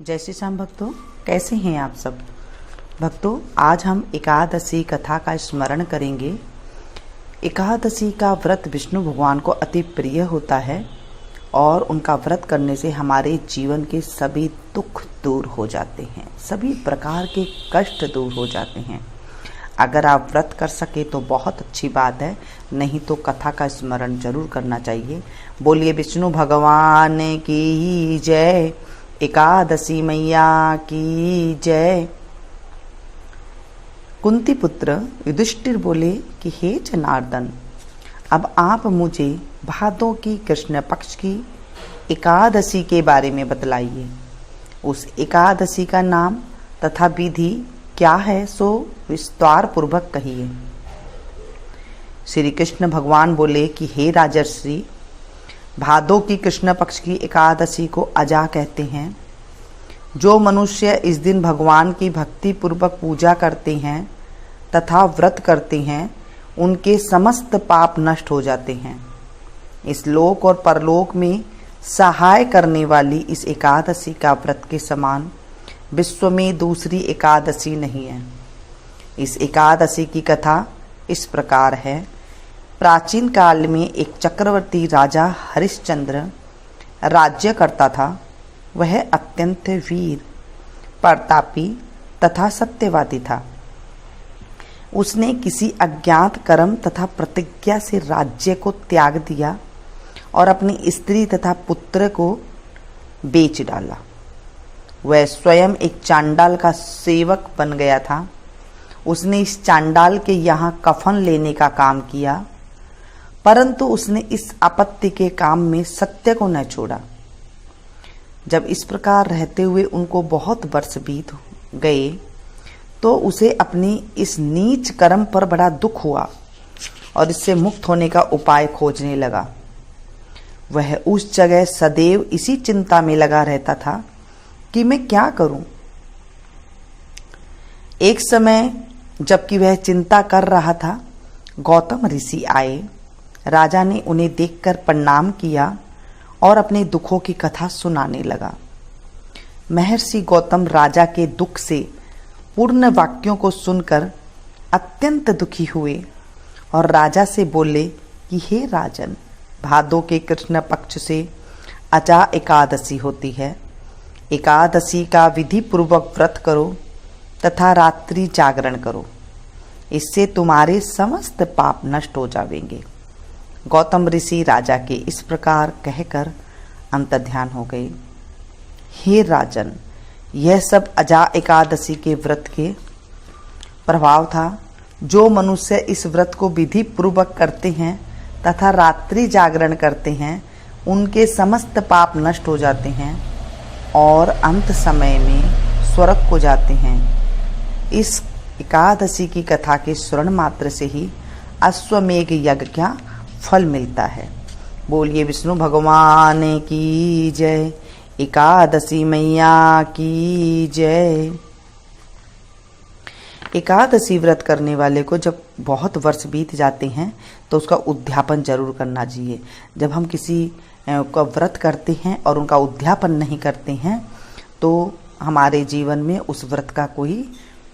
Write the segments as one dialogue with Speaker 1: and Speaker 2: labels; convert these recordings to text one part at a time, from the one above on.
Speaker 1: जय श्री श्याम भक्तों, कैसे हैं आप सब। भक्तों, आज हम एकादशी कथा का स्मरण करेंगे। एकादशी का व्रत विष्णु भगवान को अति प्रिय होता है और उनका व्रत करने से हमारे जीवन के सभी दुख दूर हो जाते हैं, सभी प्रकार के कष्ट दूर हो जाते हैं। अगर आप व्रत कर सके तो बहुत अच्छी बात है, नहीं तो कथा का स्मरण जरूर करना चाहिए। बोलिए विष्णु भगवान की जय, एकादशी मैया की जय। कुंती पुत्र युधिष्ठिर बोले कि हे जनार्दन, अब आप मुझे भादों की कृष्ण पक्ष की एकादशी के बारे में बतलाइए। उस एकादशी का नाम तथा विधि क्या है, सो विस्तार पूर्वक कहिए। श्री कृष्ण भगवान बोले कि हे राजर्षि, भादों की कृष्ण पक्ष की एकादशी को अजा कहते हैं। जो मनुष्य इस दिन भगवान की भक्ति पूर्वक पूजा करते हैं तथा व्रत करते हैं, उनके समस्त पाप नष्ट हो जाते हैं। इस लोक और परलोक में सहाय करने वाली इस एकादशी का व्रत के समान विश्व में दूसरी एकादशी नहीं है। इस एकादशी की कथा इस प्रकार है। प्राचीन काल में एक चक्रवर्ती राजा हरिश्चंद्र राज्य करता था। वह अत्यंत वीर, प्रतापी तथा सत्यवादी था। उसने किसी अज्ञात कर्म तथा प्रतिज्ञा से राज्य को त्याग दिया और अपनी स्त्री तथा पुत्र को बेच डाला। वह स्वयं एक चांडाल का सेवक बन गया था। उसने इस चांडाल के यहाँ कफन लेने का काम किया, परंतु उसने इस आपत्ति के काम में सत्य को न छोड़ा। जब इस प्रकार रहते हुए उनको बहुत वर्ष बीत गए तो उसे अपनी इस नीच कर्म पर बड़ा दुख हुआ और इससे मुक्त होने का उपाय खोजने लगा। वह उस जगह सदैव इसी चिंता में लगा रहता था कि मैं क्या करूं। एक समय जबकि वह चिंता कर रहा था, गौतम ऋषि आए। राजा ने उन्हें देखकर प्रणाम किया और अपने दुखों की कथा सुनाने लगा। महर्षि गौतम राजा के दुख से पूर्ण वाक्यों को सुनकर अत्यंत दुखी हुए और राजा से बोले कि हे राजन, भादों के कृष्ण पक्ष से अजा एकादशी होती है। एकादशी का विधि पूर्वक व्रत करो तथा रात्रि जागरण करो, इससे तुम्हारे समस्त पाप नष्ट हो जाएंगे। गौतम ऋषि राजा के इस प्रकार कहकर अंतर्ध्यान हो गए। हे राजन, यह सब अजा एकादशी के व्रत के प्रभाव था। जो मनुष्य इस व्रत को विधि पूर्वक करते हैं तथा रात्रि जागरण करते हैं, उनके समस्त पाप नष्ट हो जाते हैं और अंत समय में स्वर्ग को जाते हैं। इस एकादशी की कथा के श्रवण मात्र से ही अश्वमेघ यज्ञ का फल मिलता है। बोलिए विष्णु भगवान की जय, एकादशी मैया की जय। एकादशी व्रत करने वाले को जब बहुत वर्ष बीत जाते हैं तो उसका उद्यापन जरूर करना चाहिए। जब हम किसी का व्रत करते हैं और उनका उद्यापन नहीं करते हैं तो हमारे जीवन में उस व्रत का कोई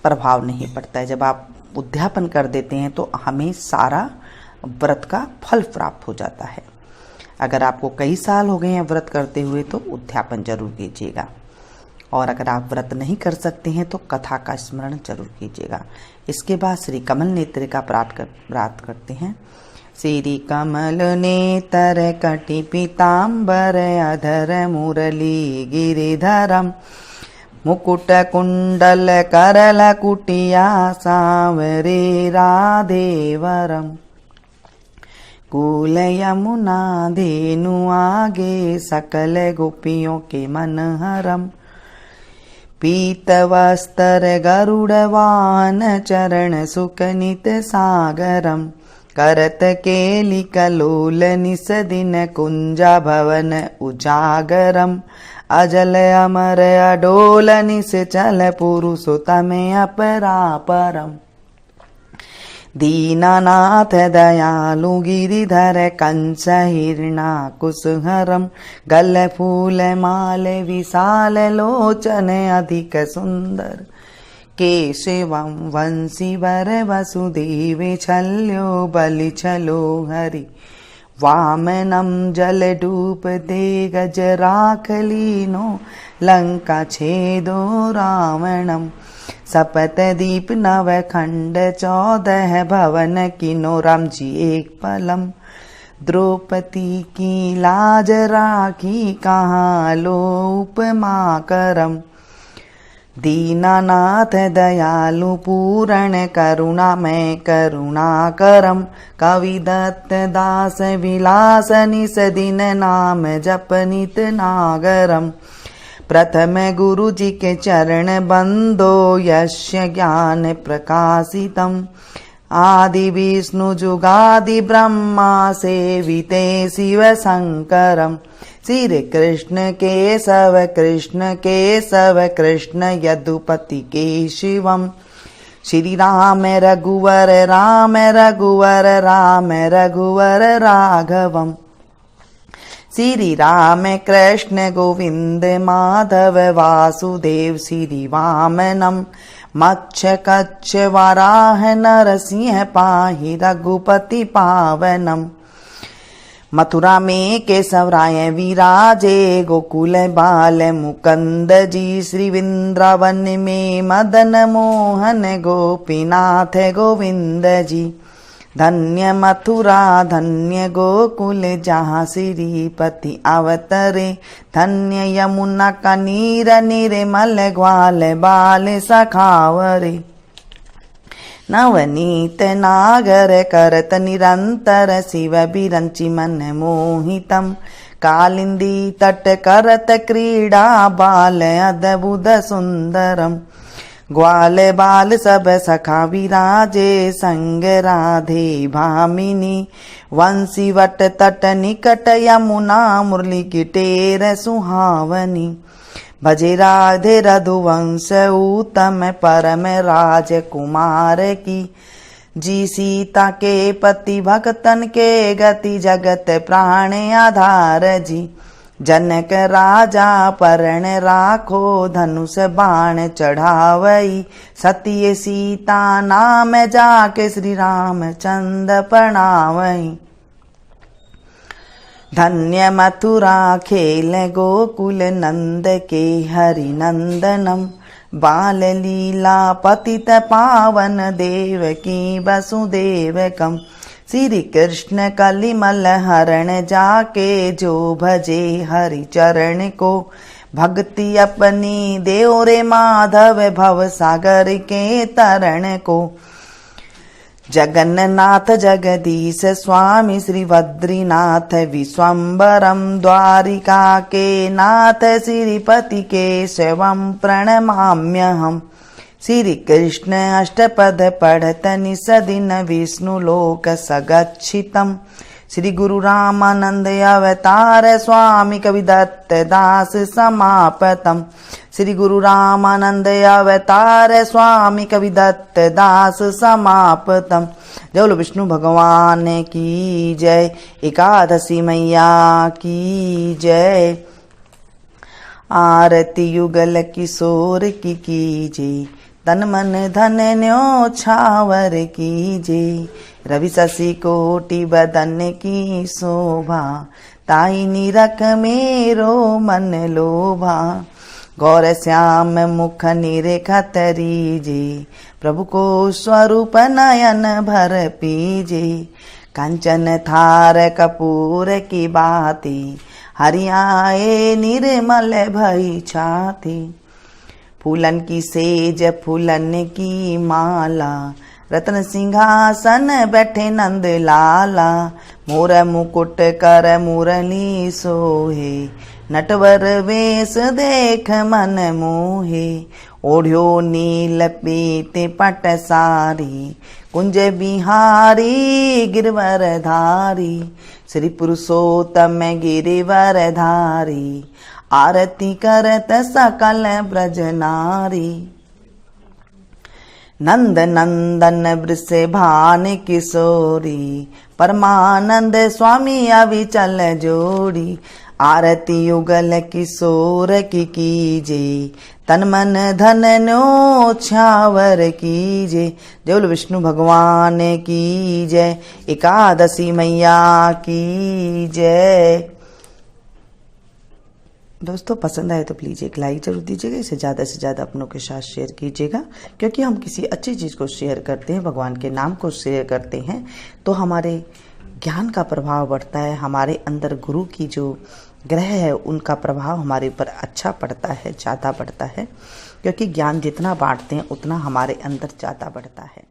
Speaker 1: प्रभाव नहीं पड़ता है। जब आप उद्यापन कर देते हैं तो हमें सारा व्रत का फल प्राप्त हो जाता है। अगर आपको कई साल हो गए हैं व्रत करते हुए तो उद्यापन जरूर कीजिएगा, और अगर आप व्रत नहीं कर सकते हैं तो कथा का स्मरण जरूर कीजिएगा। इसके बाद श्री कमल नेत्र का प्रार्थ करते हैं। श्री कमल नेत्र कटि पीताम्बर अधर मुरली गिरिधरम, मुकुट कुंडल करल कुटिया सांवरे राधेवरम, कुल यमुना धेनु आगे सकल गोपियों के मनहरम, पीत वस्त्र गरुड़ वाहन चरण सुकनित सागरम, करत केलि कलोल निस दिन कुंजा भवन उजागरम, अजल अमर अडोल निस चल पुरुषोत्तम अपरापरम, दीनानाथ दयालु गिरिधर कंस हिरणाकुशहरम गल फूल माल विशाल लोचन अधिक सुंदर केशवम वंशीवर वसुदेव छल्यो बलि छलो हरि वामनम जलडूप दे गज राख लीनो लंका छेदो रावणम सपत दीप नव खंड 14 भवन किनो राम जी एक पलम द्रौपदी की लाज राखी कहाँ लो उपमा करम दीनानाथ दयालु पूरण करुणा मैं करुणा करम कवि दत्त दास विलास निस दिन नाम जप नित नागरम प्रथम गुरु जी के चरण बंदो यस्य ज्ञान प्रकाशितम आदि विष्णु जुगादि ब्रह्मा सेविते शिव शंकरम श्री कृष्ण केशव कृष्ण यदुपति केशवम श्री राम रघुवर रघुवर राघवम श्री राम कृष्ण गोविंद माधव वासुदेव श्री वामनम मच्छ कच्छ वराह नरसिंह पाहि रघुपति पावनम मथुरा में केशव राय विराजे गोकुल बाल मुकुंद जी श्री वृंदावन में मदन मोहन गोपीनाथ गोविंद जी धन्य मथुरा धन्य गोकुल जहाँ श्रीपति अवतरे धन्य यमुना का नीर निर्मल ग्वाल बाल सखावरे नवनीत नागर करत निरंतर शिव बिरंचि मन मोहितम कालिंदी तट करत क्रीड़ा बाल अद्भुत सुंदरम ग्वाल बाल सब सखा विराजे संग राधे भामिनी वंशी वट तट निकट यमुना मुरली की टेर सुहावनी भजे राधे रघुवंश उत्तम परम राजकुमार की जी सीता के पति भक्तन के गति जगत प्राण आधार जी जनक राजा परण राखो धनुष बाण चढ़ावई सत्य सीता नाम जाके श्री रामचंद्र प्रणावई धन्य मथुरा खेल गोकुल नंद के हरि नंदनम बाल लीला पतित पावन देवकी वसुदेवकम श्री कृष्ण कलिमल हरण जाके जो भजे हरि चरण को भक्ति अपनी देव रे माधव भव सागर के तरण को जगन्नाथ जगदीश स्वामी श्री बद्रीनाथ विश्वम्बरम द्वारिका के नाथ श्रीपति केशवम प्रणमाम्यहम् श्री कृष्ण अष्टपद पढ़त निस दिन विष्णु लोक सगच्छितम श्री गुरु रामानंद अवतार स्वामी कविदत्त दास समापतम श्री गुरु रामानंद अवतार स्वामी कविदत्त दास समापतम। जय बोलो विष्णु भगवान की जय। एकादशी मैया की जय। आरती युगल किशोर की कीजे तन मन धन न्योछावर कीजे रवि शशि कोटि बदन की शोभा ताई निरख मेरो मन लोभा गौर श्याम मुख निरेखत रीजे प्रभु को स्वरूप नयन भर पीजे कंचन थार कपूर की बाती हरियाए निर्मल भई छाती फूलन की सेज फूलन की माला रत्न सिंहासन बैठे नंद लाला मोर मुकुट कर मुरली सोहे नटवर वेश देख मन मोहे ओढ़्यो नील पीत पट सारी कुंज बिहारी गिरवर धारी श्री पुरुषोत्तम गिरिवर धारी आरती करत सकल ब्रज नारी नंद नंदन वृषभान किशोरी, परमानंद स्वामी अविचल जोड़ी। आरती युगल किशोर की कीजे, तन मन धन न्योछावर कीजे। देवल विष्णु भगवान की जय, एकादशी मैया की जय। दोस्तों पसंद आए तो प्लीज़ एक लाइक जरूर दीजिएगा, इसे ज़्यादा से ज़्यादा अपनों के साथ शेयर कीजिएगा, क्योंकि हम किसी अच्छी चीज़ को शेयर करते हैं, भगवान के नाम को शेयर करते हैं, तो हमारे ज्ञान का प्रभाव बढ़ता है, हमारे अंदर गुरु की जो ग्रह है उनका प्रभाव हमारे ऊपर अच्छा पड़ता है, ज़्यादा बढ़ता है, क्योंकि ज्ञान जितना बांटते हैं उतना हमारे अंदर ज़्यादा बढ़ता है।